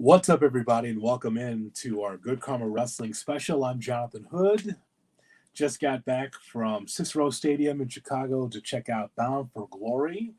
What's up, everybody, and welcome in to our Good Karma Wrestling special. I'm JHood. Just got back from Cicero Stadium in Chicago to check out Bound for Glory,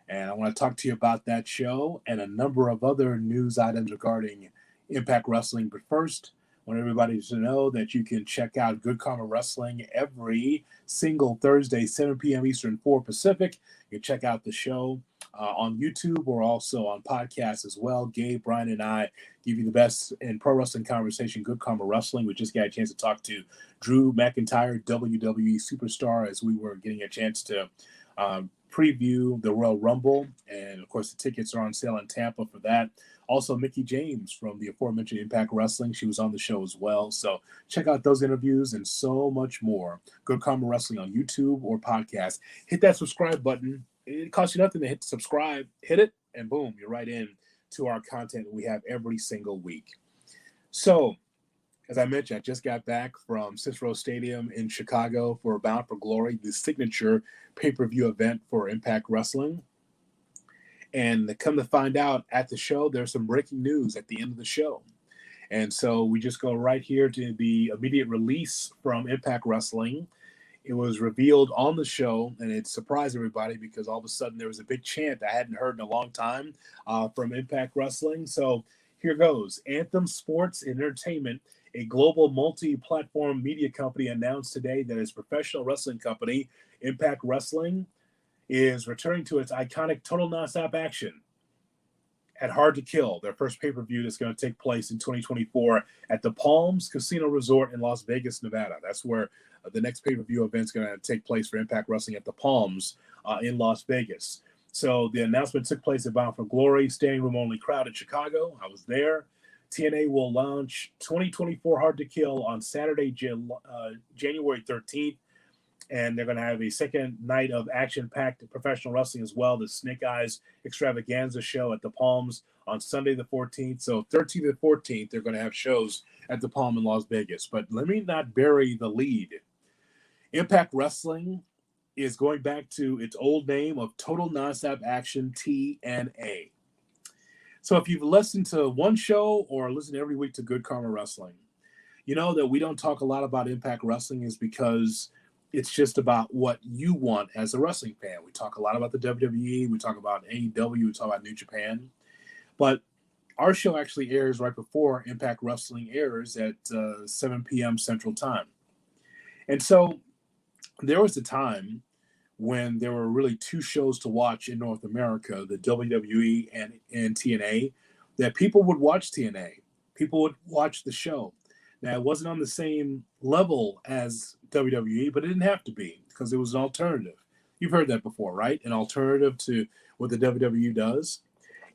and I want to talk to you about that show and a number of other news items regarding Impact Wrestling. But first, I want everybody to know that you can check out Good Karma Wrestling every single Thursday, 7 p.m. Eastern, 4 Pacific. You can check out the show on YouTube or also on podcasts as well. Gabe, Brian, and I give you the best in pro wrestling conversation, Good Karma Wrestling. We just got a chance to talk to Drew McIntyre, WWE superstar, as we were getting a chance to preview the Royal Rumble. And, of course, the tickets are on sale in Tampa for that. Also, Mickie James from the aforementioned Impact Wrestling. She was on the show as well. So check out those interviews and so much more. Good Karma Wrestling on YouTube or podcast. Hit that subscribe button. It costs you nothing to hit subscribe. Hit it, and boom, you're right in to our content that we have every single week. So, as I mentioned, I just got back from Cicero Stadium in Chicago for Bound for Glory, the signature pay-per-view event for Impact Wrestling. And come to find out at the show, there's some breaking news at the end of the show. And so we just go right here to the immediate release from Impact Wrestling. It was revealed on the show, and it surprised everybody because all of a sudden there was a big chant I hadn't heard in a long time from Impact Wrestling. So here goes. Anthem Sports Entertainment, a global multi-platform media company, announced today that its professional wrestling company, Impact Wrestling, is returning to its iconic Total Nonstop Action at Hard to Kill, their first pay-per-view that's going to take place in 2024 at the Palms Casino Resort in Las Vegas, Nevada. That's where the next pay-per-view event is going to take place for Impact Wrestling at the Palms in Las Vegas. So the announcement took place at Bound for Glory, standing room only crowd in Chicago. I was there. TNA will launch 2024 Hard to Kill on Saturday, January 13th. And they're going to have a second night of action-packed professional wrestling as well, the Snake Eyes Extravaganza show at the Palms on Sunday the 14th. So 13th and 14th, they're going to have shows at the Palm in Las Vegas. But let me not bury the lead. Impact Wrestling is going back to its old name of Total Nonstop Action, TNA. So if you've listened to one show or listened every week to Good Karma Wrestling, you know that we don't talk a lot about Impact Wrestling is because it's just about what you want as a wrestling fan. We talk a lot about the WWE. We talk about AEW. We talk about New Japan. But our show actually airs right before Impact Wrestling airs at 7 p.m. Central Time. And so there was a time when there were really two shows to watch in North America, the WWE and TNA, that people would watch TNA. People would watch the show. Now, it wasn't on the same level as WWE, but it didn't have to be because it was an alternative. You've heard that before, right? An alternative to what the WWE does.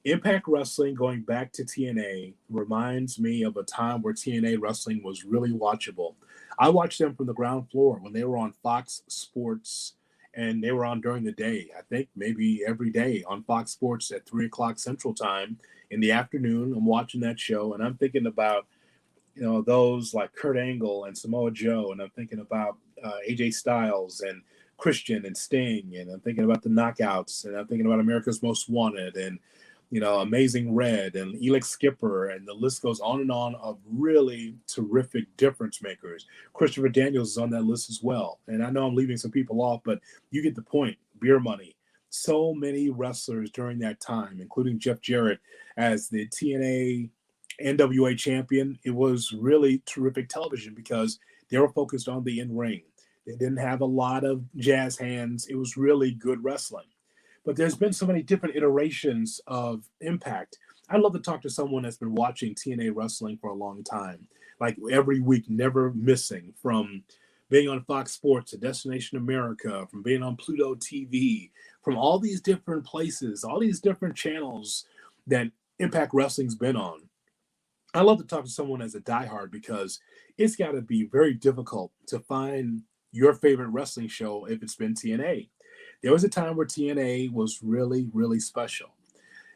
Impact Wrestling, going back to TNA, reminds me of a time where TNA wrestling was really watchable. I watched them from the ground floor when they were on Fox Sports, and they were on during the day. I think maybe every day on Fox Sports at 3 o'clock Central Time in the afternoon. I'm watching that show, and I'm thinking about those like Kurt Angle and Samoa Joe, and I'm thinking about AJ Styles and Christian and Sting, and I'm thinking about the Knockouts, and I'm thinking about America's Most Wanted, and Amazing Red and Elix Skipper, and the list goes on and on of really terrific difference makers. Christopher Daniels is on that list as well, and I know I'm leaving some people off, but you get the point. Beer Money. So many wrestlers during that time, including Jeff Jarrett as the TNA NWA champion. It was really terrific television because they were focused on the in-ring. They didn't have a lot of jazz hands. It was really good wrestling. But there's been so many different iterations of Impact. I'd love to talk to someone that's been watching TNA wrestling for a long time, like every week, never missing, from being on Fox Sports to Destination America, from being on Pluto TV, from all these different places, all these different channels that Impact Wrestling's been on. I love to talk to someone as a diehard because it's got to be very difficult to find your favorite wrestling show if it's been TNA. There was a time where TNA was really, really special.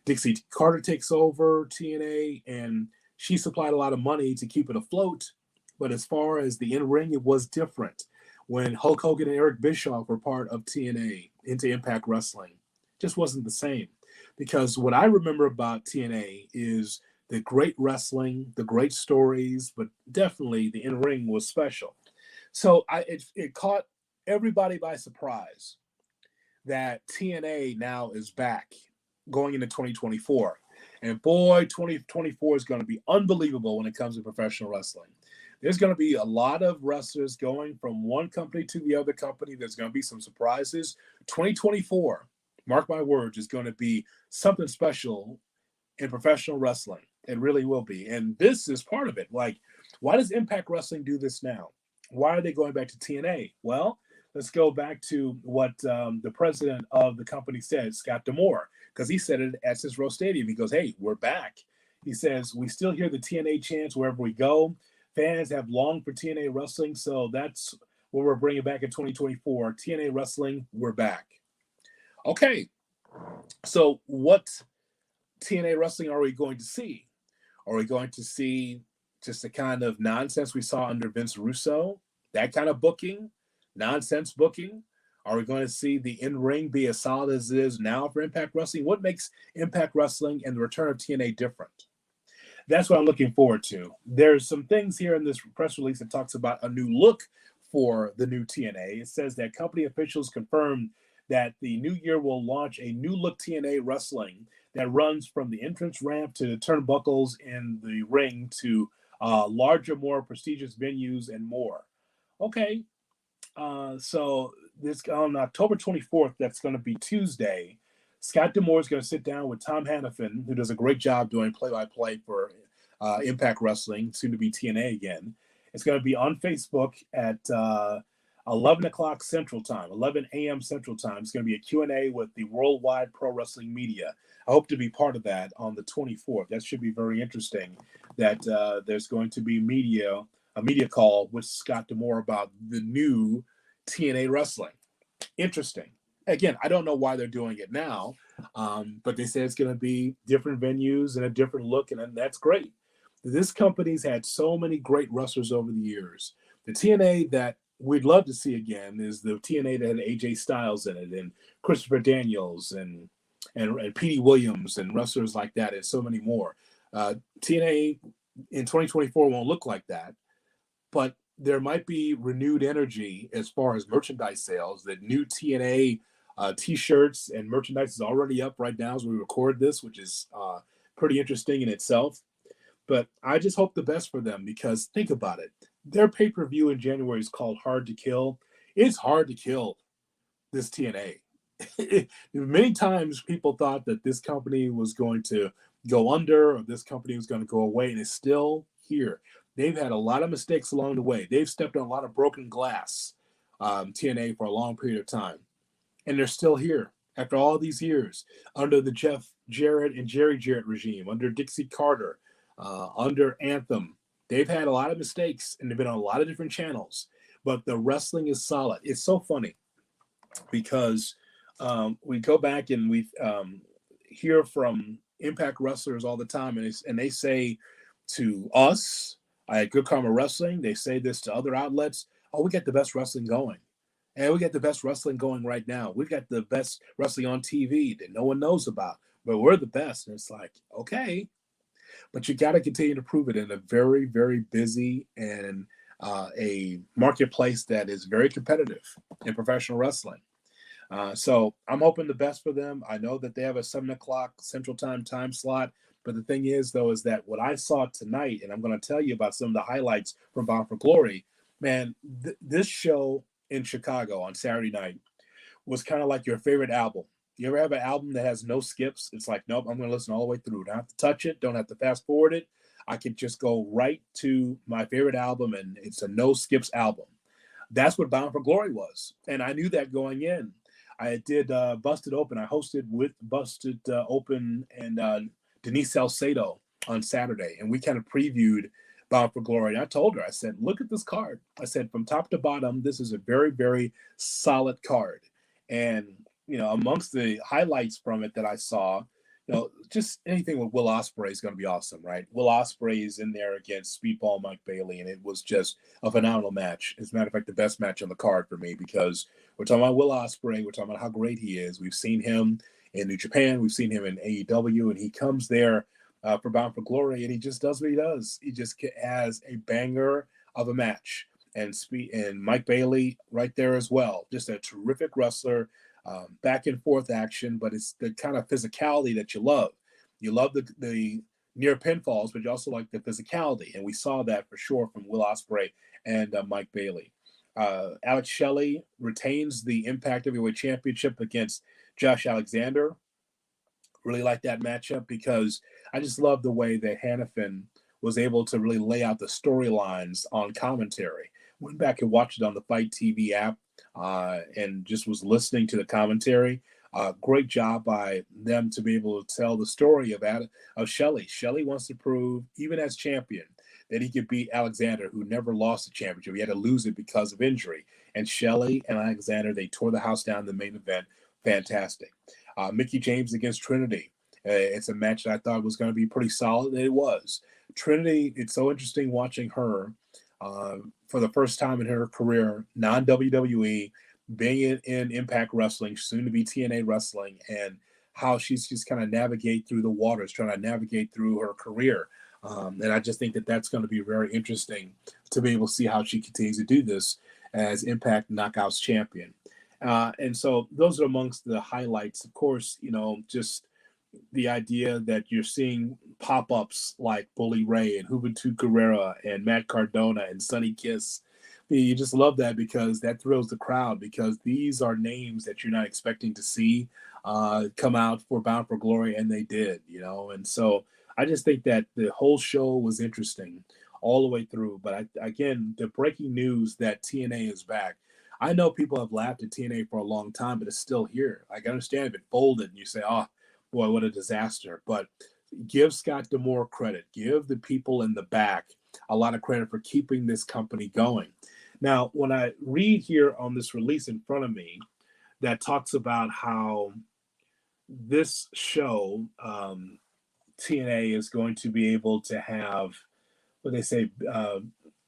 Dixie Carter takes over TNA, and she supplied a lot of money to keep it afloat. But as far as the in-ring, it was different. When Hulk Hogan and Eric Bischoff were part of TNA into Impact Wrestling, it just wasn't the same. Because what I remember about TNA is the great wrestling, the great stories, but definitely the in-ring was special. So it caught everybody by surprise that TNA now is back going into 2024. And boy, 2024 is going to be unbelievable when it comes to professional wrestling. There's going to be a lot of wrestlers going from one company to the other company. There's going to be some surprises. 2024, mark my words, is going to be something special in professional wrestling. It really will be. And this is part of it. Like, why does Impact Wrestling do this now? Why are they going back to TNA? Well, let's go back to what the president of the company said, Scott D'Amore, because he said it at Cicero Stadium. He goes, hey, we're back. He says, we still hear the TNA chants wherever we go. Fans have longed for TNA wrestling, so that's what we're bringing back in 2024. TNA wrestling, we're back. Okay, so what TNA wrestling are we going to see? Are we going to see just the kind of nonsense we saw under Vince Russo? That kind of booking? Nonsense booking? Are we going to see the in-ring be as solid as it is now for Impact Wrestling? What makes Impact Wrestling and the return of TNA different? That's what I'm looking forward to. There's some things here in this press release that talks about a new look for the new TNA. It says that company officials confirmed that the new year will launch a new look TNA wrestling that runs from the entrance ramp to the turnbuckles in the ring to larger, more prestigious venues and more. Okay, so this on October 24th, that's going to be Tuesday. Scott D'Amore is going to sit down with Tom Hannafin, who does a great job doing play-by-play for Impact Wrestling, soon to be TNA again. It's going to be on Facebook at 11 o'clock Central Time, 11 a.m. Central Time. It's going to be a Q&A with the Worldwide Pro Wrestling Media. I hope to be part of that on the 24th. That should be very interesting, that there's going to be a media call with Scott D'Amore about the new TNA wrestling. Interesting. Again, I don't know why they're doing it now, but they say it's going to be different venues and a different look, and that's great. This company's had so many great wrestlers over the years. The TNA that we'd love to see again is the TNA that had AJ Styles in it, and Christopher Daniels, and Petey Williams, and wrestlers like that, and so many more. TNA in 2024 won't look like that, but there might be renewed energy as far as merchandise sales. The new TNA T-shirts and merchandise is already up right now as we record this, which is pretty interesting in itself. But I just hope the best for them, because think about it. Their pay-per-view in January is called Hard to Kill. It's hard to kill this TNA. Many times people thought that this company was going to go under, or this company was going to go away, and it's still here. They've had a lot of mistakes along the way. They've stepped on a lot of broken glass, TNA, for a long period of time. And they're still here after all these years, under the Jeff Jarrett and Jerry Jarrett regime, under Dixie Carter, under Anthem. They've had a lot of mistakes, and they've been on a lot of different channels. But the wrestling is solid. It's so funny because we go back and we hear from Impact wrestlers all the time, and they say to us at Good Karma Wrestling, they say this to other outlets, oh, we got the best wrestling going. And we got the best wrestling going right now. We've got the best wrestling on TV that no one knows about, but we're the best. And it's like, okay, but you got to continue to prove it in a very, very busy and a marketplace that is very competitive in professional wrestling. So I'm hoping the best for them. I know that they have a 7 o'clock Central time slot. But the thing is, though, is that what I saw tonight, and I'm going to tell you about some of the highlights from Bound for Glory, man, this show in Chicago on Saturday night was kind of like your favorite album. You ever have an album that has no skips? It's like, nope, I'm going to listen all the way through. Don't have to touch it. Don't have to fast forward it. I can just go right to my favorite album, and it's a no skips album. That's what Bound for Glory was. And I knew that going in. I did Busted Open. I hosted with Busted Open and Denise Salcedo on Saturday, and we kind of previewed Bound for Glory. And I told her, I said, look at this card. I said, from top to bottom, this is a very, very solid card. And, you know, amongst the highlights from it that I saw, you know, just anything with Will Ospreay is going to be awesome, right? Will Ospreay is in there against Speedball Mike Bailey, and it was just a phenomenal match. As a matter of fact, the best match on the card for me, because we're talking about Will Ospreay. We're talking about how great he is. We've seen him in New Japan. We've seen him in AEW, and he comes there for Bound for Glory, and he just does what he does. He just has a banger of a match, and Mike Bailey right there as well. Just a terrific wrestler, back and forth action, but it's the kind of physicality that you love. You love the near pinfalls, but you also like the physicality, and we saw that for sure from Will Ospreay and Mike Bailey. Alex Shelley retains the Impact Heavyweight Championship against Josh Alexander. Really like that matchup because I just love the way that Hannafin was able to really lay out the storylines on commentary. Went back and watched it on the Fight TV app, and just was listening to the commentary. Great job by them to be able to tell the story of Shelley. Shelley wants to prove, even as champion, that he could beat Alexander, who never lost the championship. He had to lose it because of injury. And Shelley and Alexander, they tore the house down in the main event. Fantastic. Mickie James against Trinity. It's a match that I thought was going to be pretty solid, and it was. Trinity, it's so interesting watching her for the first time in her career, non-WWE, being in Impact Wrestling, soon to be TNA Wrestling, and how she's just kind of navigate through the waters, trying to navigate through her career. And I just think that that's going to be very interesting to be able to see how she continues to do this as Impact Knockouts champion. And so those are amongst the highlights. Of course, just the idea that you're seeing pop-ups like Bully Ray and Juventud Guerrera and Matt Cardona and Sonny Kiss. You just love that because that thrills the crowd, because these are names that you're not expecting to see come out for Bound for Glory, and they did, And so I just think that the whole show was interesting all the way through. But again, the breaking news that TNA is back. I know people have laughed at TNA for a long time, but it's still here. I understand if it folded and you say, oh, boy, what a disaster. But give Scott D'Amore credit. Give the people in the back a lot of credit for keeping this company going. Now, when I read here on this release in front of me that talks about how this show, TNA, is going to be able to have, what they say,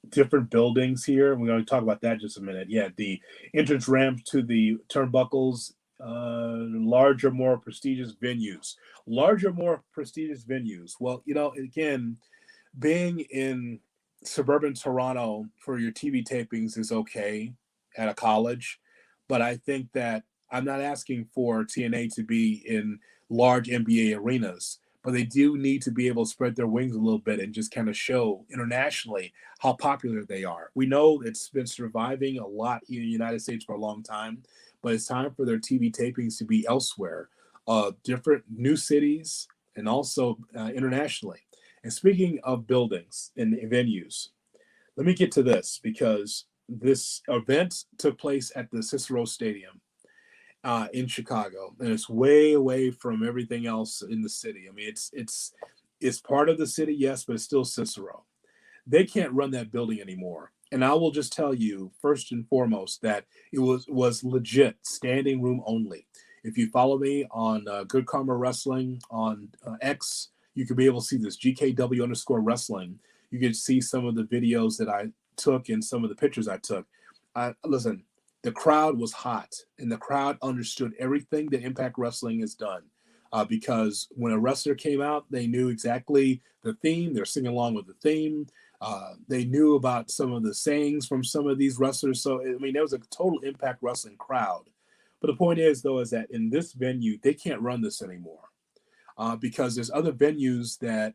different buildings here. We're going to talk about that in just a minute. Yeah, the entrance ramp to the turnbuckles, larger, more prestigious venues. Well, again, being in suburban Toronto for your TV tapings is okay at a college, but I think that I'm not asking for TNA to be in large NBA arenas, but they do need to be able to spread their wings a little bit and just kind of show internationally how popular they are. We know it's been surviving a lot in the United States for a long time, but it's time for their TV tapings to be elsewhere, different new cities, and also internationally. And speaking of buildings and venues, let me get to this, because this event took place at the Cicero Stadium in Chicago, and it's way away from everything else in the city. I mean, it's part of the city, yes, but it's still Cicero. They can't run that building anymore. And I will just tell you, first and foremost, that it was legit standing room only. If you follow me on Good Karma Wrestling on X, you could be able to see this GKW_wrestling. You could see some of the videos that I took and some of the pictures I took. Listen, the crowd was hot, and the crowd understood everything that Impact Wrestling has done. Because when a wrestler came out, they knew exactly the theme. They're singing along with the theme. They knew about some of the sayings from some of these wrestlers. So, I mean, there was a total Impact Wrestling crowd. But the point is, though, is that in this venue, they can't run this anymore. Because there's other venues that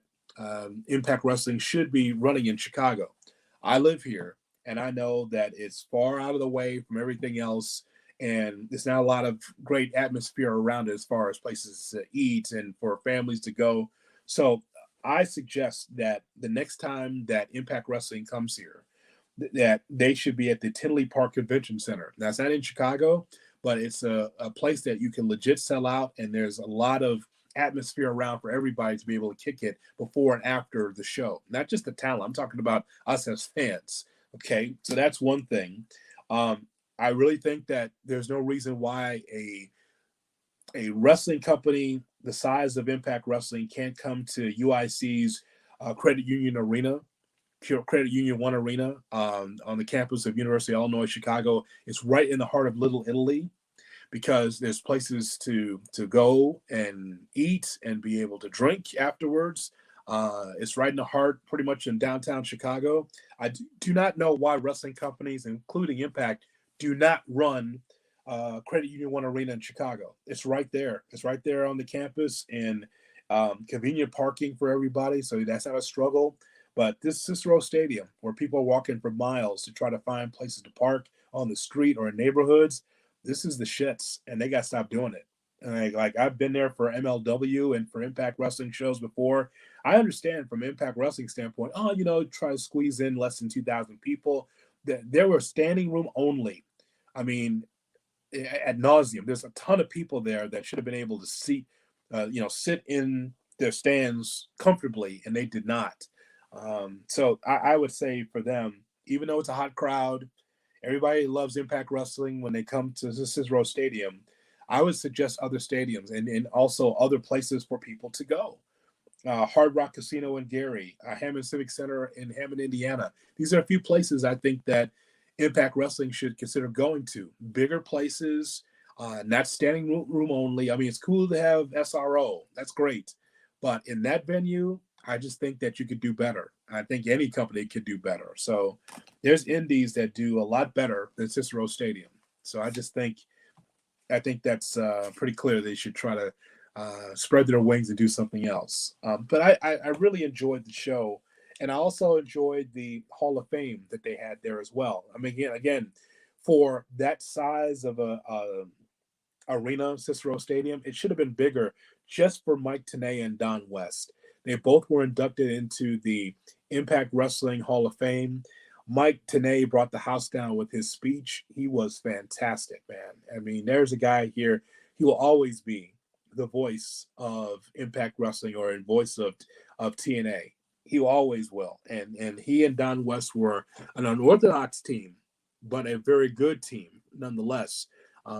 Impact Wrestling should be running in Chicago. I live here, and I know that it's far out of the way from everything else, and there's not a lot of great atmosphere around it as far as places to eat and for families to go. So I suggest that the next time that Impact Wrestling comes here, that they should be at the Tinley Park Convention Center. Now, it's not in Chicago, but it's a place that you can legit sell out, and there's a lot of atmosphere around for everybody to be able to kick it before and after the show. Not just the talent. I'm talking about us as fans. Okay, so that's one thing. I really think that there's no reason why a wrestling company the size of Impact Wrestling can't come to UIC's Credit Union Arena, Credit Union One Arena, on the campus of University of Illinois, Chicago. It's right in the heart of Little Italy, because there's places to go and eat and be able to drink afterwards. It's right in the heart, pretty much in downtown Chicago. I do not know why wrestling companies, including Impact, do not run Credit Union One Arena in Chicago. It's right there. It's right there on the campus, and convenient parking for everybody, so that's not a struggle. But this Cicero Stadium, where people are walking for miles to try to find places to park on the street or in neighborhoods, this is the shits, and they got to stop doing it. And like I've been there for MLW and for Impact Wrestling shows before. I understand from Impact Wrestling standpoint. Oh, try to squeeze in less than 2,000 people. There were standing room only. I mean, ad nauseum. There's a ton of people there that should have been able to sit in their stands comfortably, and they did not. So I would say for them, even though it's a hot crowd, everybody loves Impact Wrestling when they come to the Cicero Stadium. I would suggest other stadiums and also other places for people to go. Hard Rock Casino in Gary, Hammond Civic Center in Hammond, Indiana. These are a few places I think that Impact Wrestling should consider going to. Bigger places, not standing room only. I mean, it's cool to have SRO. That's great. But in that venue, I just think that you could do better. I think any company could do better. So there's indies that do a lot better than Cicero Stadium. So I think that's pretty clear. They should try to spread their wings and do something else. But I really enjoyed the show. And I also enjoyed the Hall of Fame that they had there as well. I mean, again, for that size of a arena, Cicero Stadium, it should have been bigger just for Mike Tenay and Don West. They both were inducted into the Impact Wrestling Hall of Fame. Mike Tenay brought the house down with his speech. He was fantastic, man. I mean, there's a guy here. He will always be the voice of Impact Wrestling or in voice of TNA. He always will. And he and Don West were an unorthodox team, but a very good team nonetheless.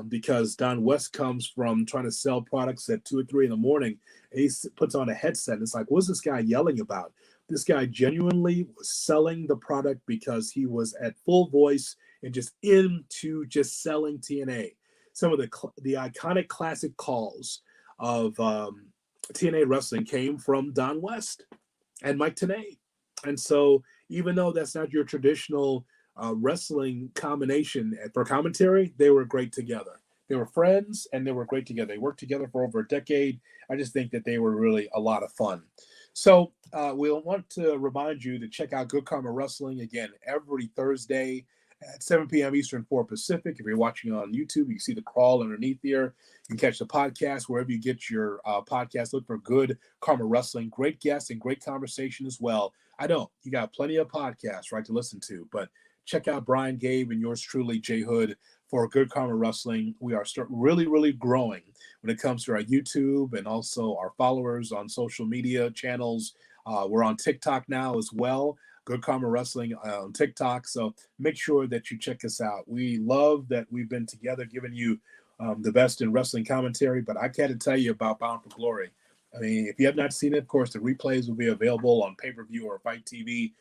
Because Don West comes from trying to sell products at 2 or 3 in the morning. And he puts on a headset. And it's like, what's this guy yelling about? This guy genuinely was selling the product because he was at full voice and just into just selling TNA. Some of the iconic classic calls of TNA wrestling came from Don West and Mike Tenay. And so even though that's not your traditional wrestling combination for commentary, they were great together. They were friends and they were great together. They worked together for over a decade. I just think that they were really a lot of fun. So we'll want to remind you to check out Good Karma Wrestling again every Thursday at 7 p.m. Eastern, 4 Pacific. If you're watching on YouTube, you see the crawl underneath here. You can catch the podcast wherever you get your podcast. Look for Good Karma Wrestling. Great guests and great conversation as well. I know you got plenty of podcasts, right, to listen to, but check out Brian Gabe and yours truly, JHood, for Good Karma Wrestling. We are really, really growing when it comes to our YouTube and also our followers on social media channels. We're on TikTok now as well. Good Karma Wrestling on TikTok. So make sure that you check us out. We love that we've been together giving you the best in wrestling commentary, but I can't tell you about Bound for Glory. I mean, if you have not seen it, of course, the replays will be available on pay-per-view or Fight TV.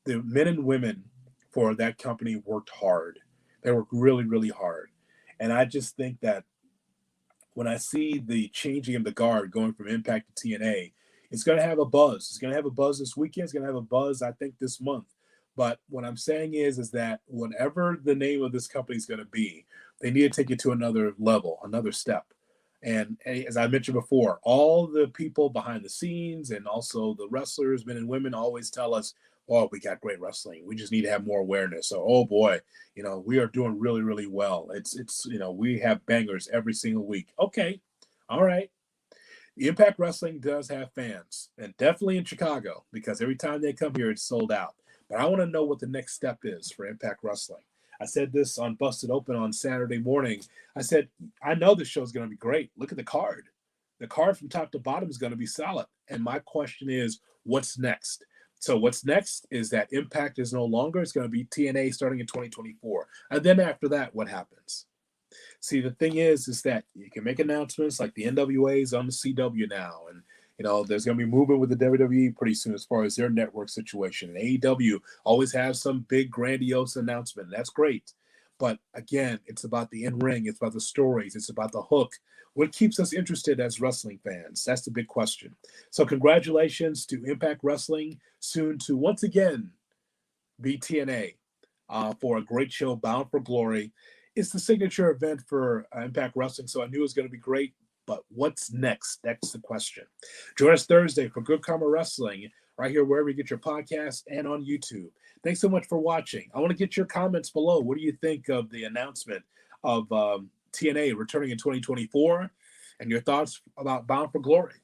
The men and women for that company worked hard. They worked really, really hard. And I just think that when I see the changing of the guard going from Impact to TNA, it's going to have a buzz. It's going to have a buzz this weekend. It's going to have a buzz, I think, this month. But what I'm saying is that whatever the name of this company is going to be, they need to take it to another level, another step. And as I mentioned before, all the people behind the scenes and also the wrestlers, men and women, always tell us, oh, we got great wrestling. We just need to have more awareness. So, oh boy, we are doing really, really well. It's we have bangers every single week. Okay. All right. The Impact Wrestling does have fans, and definitely in Chicago, because every time they come here, it's sold out. But I want to know what the next step is for Impact Wrestling. I said this on Busted Open on Saturday morning. I said, I know this show is going to be great. Look at the card. The card from top to bottom is going to be solid. And my question is, what's next? So what's next is that Impact is no longer. It's going to be TNA starting in 2024. And then after that, what happens? See, the thing is that you can make announcements like the NWA is on the CW now. And, there's going to be movement with the WWE pretty soon as far as their network situation. And AEW always has some big grandiose announcement. That's great. But again, it's about the in-ring. It's about the stories. It's about the hook. What keeps us interested as wrestling fans? That's the big question. So congratulations to Impact Wrestling, soon to once again be TNA, for a great show, Bound for Glory. It's the signature event for Impact Wrestling, so I knew it was going to be great. But what's next? That's the question. Join us Thursday for Good Karma Wrestling, right here wherever you get your podcasts and on YouTube. Thanks so much for watching. I want to get your comments below. What do you think of the announcement of TNA returning in 2024, and your thoughts about Bound for Glory?